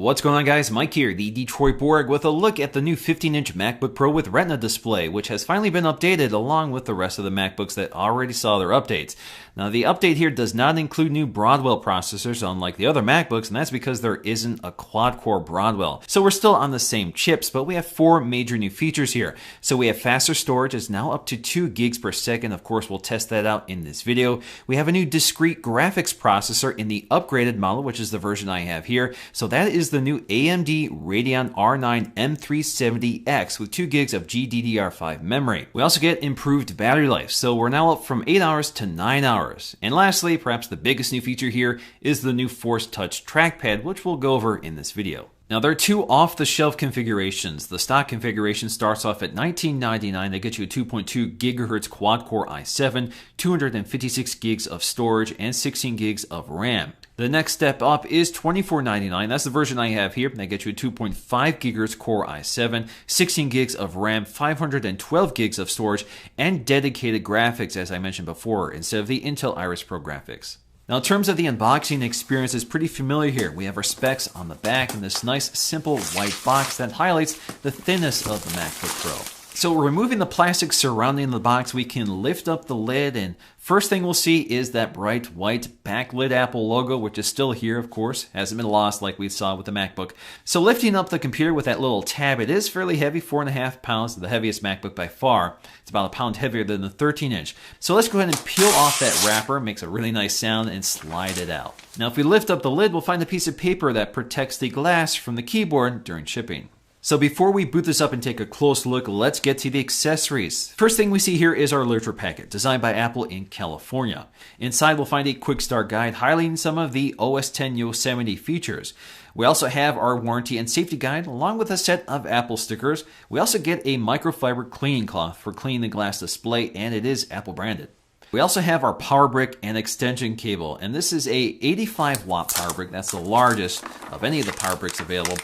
What's going on, guys? Mike here, the Detroit Borg, with a look at the new 15-inch MacBook Pro with Retina Display, which has finally been updated along with the rest of the MacBooks that already saw their updates. Now, the update here does not include new Broadwell processors, unlike the other MacBooks, and that's because there isn't a quad-core Broadwell. So we're still on the same chips, but we have four major new features here. So we have faster storage, is now up to 2 gigs per second. Of course, we'll test that out in this video. We have a new discrete graphics processor in the upgraded model, which is the version I have here. So that is the new AMD Radeon R9 M370X with 2 gigs of GDDR5 memory. We also get improved battery life, so we're now up from 8 hours to 9 hours. And lastly, perhaps the biggest new feature here is the new Force Touch trackpad, which we'll go over in this video. Now, there are two off-the-shelf configurations. The stock configuration starts off at $19.99. They get you a 2.2 gigahertz quad-core i7, 256 gigs of storage, and 16 gigs of RAM. The next step up is $24.99. That's the version I have here. They get you a 2.5 gigahertz Core i7, 16 gigs of RAM, 512 gigs of storage, and dedicated graphics, as I mentioned before, instead of the Intel Iris Pro graphics. Now, in terms of the unboxing experience, it's pretty familiar here. We have our specs on the back in this nice, simple white box that highlights the thinness of the MacBook Pro. So removing the plastic surrounding the box, we can lift up the lid, and first thing we'll see is that bright white backlit Apple logo, which is still here, of course, hasn't been lost like we saw with the MacBook. So lifting up the computer with that little tab, it is fairly heavy, 4.5 pounds, the heaviest MacBook by far. It's about a pound heavier than the 13-inch. So let's go ahead and peel off that wrapper, it makes a really nice sound, and slide it out. Now, if we lift up the lid, we'll find a piece of paper that protects the glass from the keyboard during shipping. So before we boot this up and take a close look, let's get to the accessories. First thing we see here is our literature packet, designed by Apple in California. Inside we'll find a quick start guide highlighting some of the OS X Yosemite features. We also have our warranty and safety guide, along with a set of Apple stickers. We also get a microfiber cleaning cloth for cleaning the glass display, and it is Apple branded. We also have our power brick and extension cable, and this is a 85-watt power brick. That's the largest of any of the power bricks available.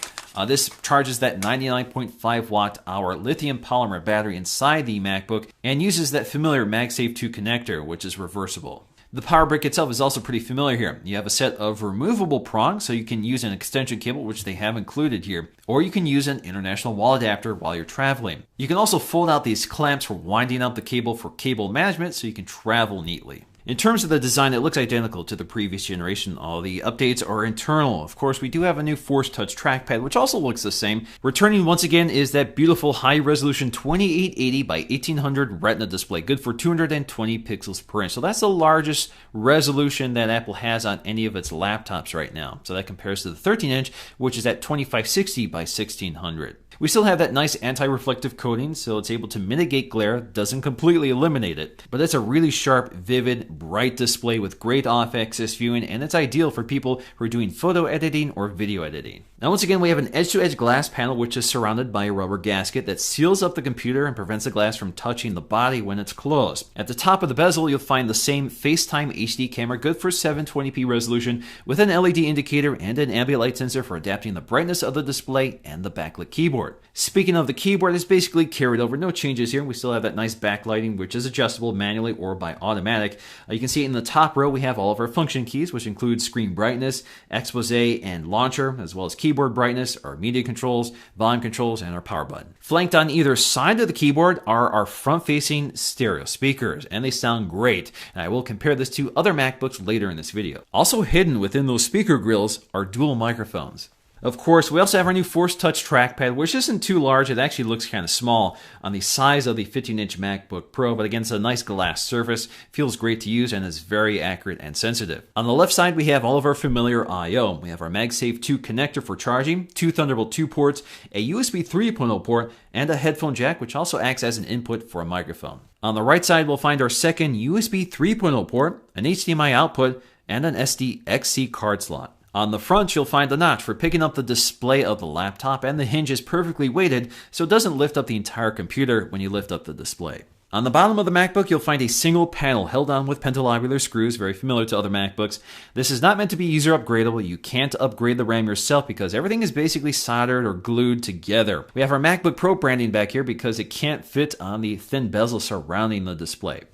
This charges that 99.5 watt-hour lithium polymer battery inside the MacBook and uses that familiar MagSafe 2 connector, which is reversible. The power brick itself is also pretty familiar here. You have a set of removable prongs, so you can use an extension cable, which they have included here, or you can use an international wall adapter while you're traveling. You can also fold out these clamps for winding out the cable for cable management, so you can travel neatly. In terms of the design, it looks identical to the previous generation. All the updates are internal. Of course, we do have a new Force Touch trackpad, which also looks the same. Returning once again is that beautiful high-resolution 2880 by 1800 Retina display, good for 220 pixels per inch. So that's the largest resolution that Apple has on any of its laptops right now. So that compares to the 13-inch, which is at 2560 by 1600. We still have that nice anti-reflective coating, so it's able to mitigate glare, doesn't completely eliminate it, but it's a really sharp, vivid, bright display with great off-axis viewing, and it's ideal for people who are doing photo editing or video editing. Now, once again, we have an edge-to-edge glass panel which is surrounded by a rubber gasket that seals up the computer and prevents the glass from touching the body when it's closed. At the top of the bezel, you'll find the same FaceTime HD camera, good for 720p resolution, with an LED indicator and an ambient light sensor for adapting the brightness of the display and the backlit keyboard. Speaking of the keyboard, it's basically carried over, no changes here. We still have that nice backlighting, which is adjustable manually or by automatic. You can see in the top row, we have all of our function keys, which include screen brightness, expose, and launcher, as well as keyboard brightness, our media controls, volume controls, and our power button. Flanked on either side of the keyboard are our front-facing stereo speakers, and they sound great. And I will compare this to other MacBooks later in this video. Also hidden within those speaker grills are dual microphones. Of course, we also have our new Force Touch trackpad, which isn't too large. It actually looks kind of small on the size of the 15-inch MacBook Pro, but again, it's a nice glass surface, feels great to use, and is very accurate and sensitive. On the left side, we have all of our familiar I/O. We have our MagSafe 2 connector for charging, 2 Thunderbolt 2 ports, a USB 3.0 port, and a headphone jack, which also acts as an input for a microphone. On the right side, we'll find our second USB 3.0 port, an HDMI output, and an SD-XC card slot. On the front, you'll find a notch for picking up the display of the laptop, and the hinge is perfectly weighted, so it doesn't lift up the entire computer when you lift up the display. On the bottom of the MacBook, you'll find a single panel held on with pentalobular screws, very familiar to other MacBooks. This is not meant to be user upgradable. You can't upgrade the RAM yourself because everything is basically soldered or glued together. We have our MacBook Pro branding back here because it can't fit on the thin bezel surrounding the display.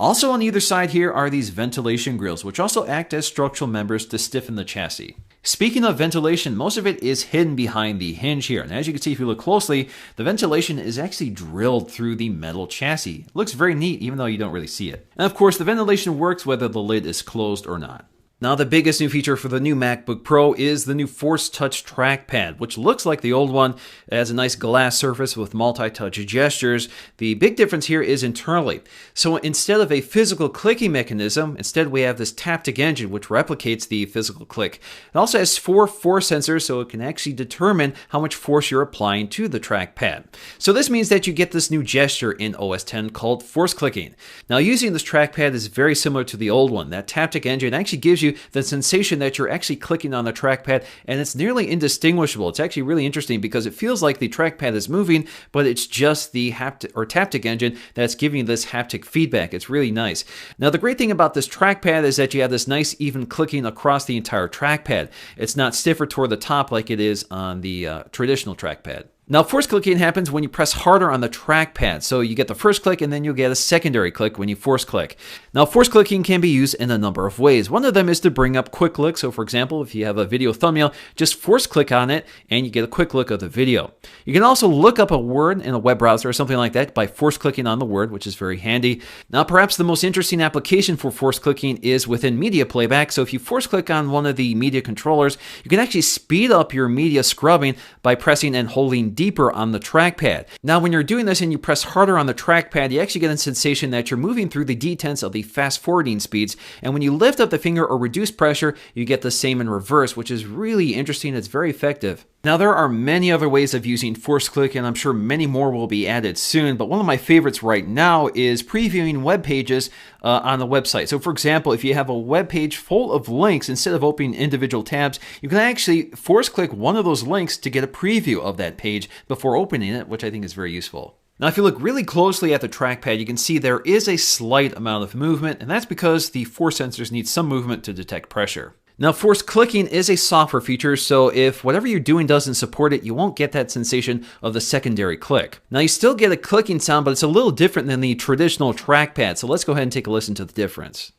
Also on either side here are these ventilation grills, which also act as structural members to stiffen the chassis. Speaking of ventilation, most of it is hidden behind the hinge here. And as you can see if you look closely, the ventilation is actually drilled through the metal chassis. It looks very neat even though you don't really see it. And of course the ventilation works whether the lid is closed or not. Now the biggest new feature for the new MacBook Pro is the new Force Touch trackpad, which looks like the old one. It has a nice glass surface with multi-touch gestures. The big difference here is internally. So instead of a physical clicking mechanism, instead we have this haptic engine which replicates the physical click. It also has 4 force sensors, so it can actually determine how much force you're applying to the trackpad. So this means that you get this new gesture in OS X called force clicking. Now using this trackpad is very similar to the old one. That haptic engine actually gives you the sensation that you're actually clicking on the trackpad, and it's nearly indistinguishable. It's actually really interesting because it feels like the trackpad is moving, but it's just the haptic engine that's giving you this haptic feedback. It's really nice. Now the great thing about this trackpad is that you have this nice even clicking across the entire trackpad. It's not stiffer toward the top like it is on the traditional trackpad. Now, force clicking happens when you press harder on the trackpad. So you get the first click and then you'll get a secondary click when you force click. Now, force clicking can be used in a number of ways. One of them is to bring up quick look. So for example, if you have a video thumbnail, just force click on it and you get a quick look of the video. You can also look up a word in a web browser or something like that by force clicking on the word, which is very handy. Now, perhaps the most interesting application for force clicking is within media playback. So if you force click on one of the media controllers, you can actually speed up your media scrubbing by pressing and holding deeper on the trackpad. Now, when you're doing this and you press harder on the trackpad, you actually get a sensation that you're moving through the detents of the fast forwarding speeds. And when you lift up the finger or reduce pressure, you get the same in reverse, which is really interesting. It's very effective. Now, there are many other ways of using force click, and I'm sure many more will be added soon, but one of my favorites right now is previewing web pages on the website. So for example, if you have a web page full of links, instead of opening individual tabs, you can actually force click one of those links to get a preview of that page before opening it, which I think is very useful. Now, if you look really closely at the trackpad, you can see there is a slight amount of movement, and that's because the force sensors need some movement to detect pressure. Now, force clicking is a software feature, so if whatever you're doing doesn't support it, you won't get that sensation of the secondary click. Now, you still get a clicking sound, but it's a little different than the traditional trackpad, so let's go ahead and take a listen to the difference.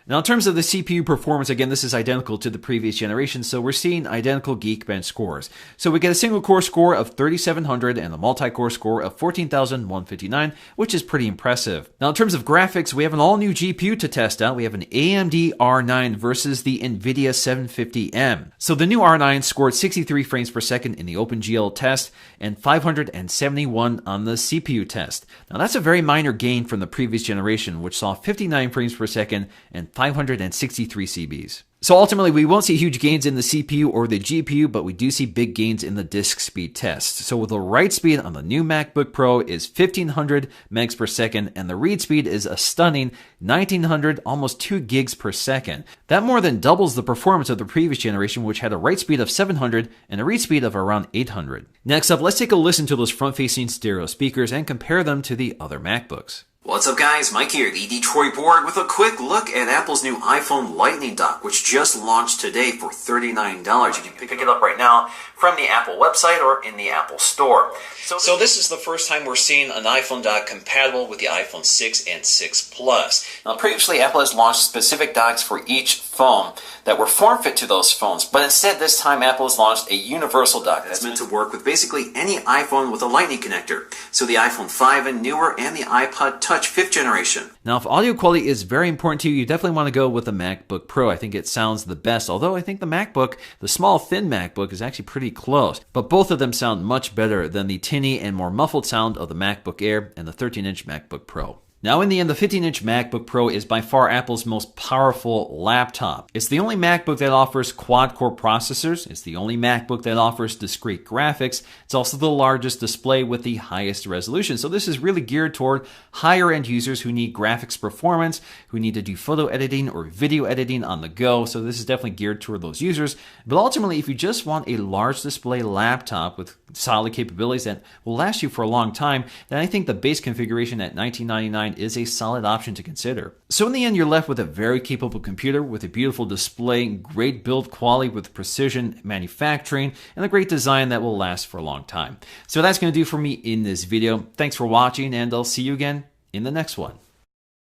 Now, in terms of the CPU performance, again, this is identical to the previous generation, so we're seeing identical Geekbench scores. So we get a single core score of 3,700 and a multi-core score of 14,159, which is pretty impressive. Now, in terms of graphics, we have an all-new GPU to test out. We have an AMD R9 versus the NVIDIA 750M. So the new R9 scored 63 frames per second in the OpenGL test and 571 on the CPU test. Now, that's a very minor gain from the previous generation, which saw 59 frames per second and 563 CBs. So ultimately, we won't see huge gains in the CPU or the GPU, but we do see big gains in the disk speed test. So the write speed on the new MacBook Pro is 1500 megs per second, and the read speed is a stunning 1900, almost 2 gigs per second. That more than doubles the performance of the previous generation, which had a write speed of 700 and a read speed of around 800. Next up, let's take a listen to those front-facing stereo speakers and compare them to the other MacBooks. What's up guys, Mike here, the Detroit Borg, with a quick look at Apple's new iPhone Lightning dock, which just launched today for $39. You can pick it up right now from the Apple website or in the Apple Store. So this is the first time we're seeing an iPhone dock compatible with the iPhone 6 and 6 Plus. Now previously Apple has launched specific docks for each phone that were form-fit to those phones, but instead this time Apple has launched a universal dock that's meant to work with basically any iPhone with a Lightning connector. So the iPhone 5 and newer and the iPod Touch 5th generation. Now, if audio quality is very important to you, you definitely want to go with the MacBook Pro. I think it sounds the best, although I think the MacBook, the small, thin MacBook, is actually pretty close. But both of them sound much better than the tinny and more muffled sound of the MacBook Air and the 13-inch MacBook Pro. Now, in the end, the 15-inch MacBook Pro is by far Apple's most powerful laptop. It's the only MacBook that offers quad-core processors. It's the only MacBook that offers discrete graphics. It's also the largest display with the highest resolution. So this is really geared toward higher-end users who need graphics performance, who need to do photo editing or video editing on the go. So this is definitely geared toward those users. But ultimately, if you just want a large display laptop with solid capabilities that will last you for a long time, then I think the base configuration at $19.99 is a solid option to consider. So in the end, you're left with a very capable computer with a beautiful display, great build quality with precision manufacturing, and a great design that will last for a long time. So that's going to do for me in this video. Thanks for watching, and I'll see you again in the next one.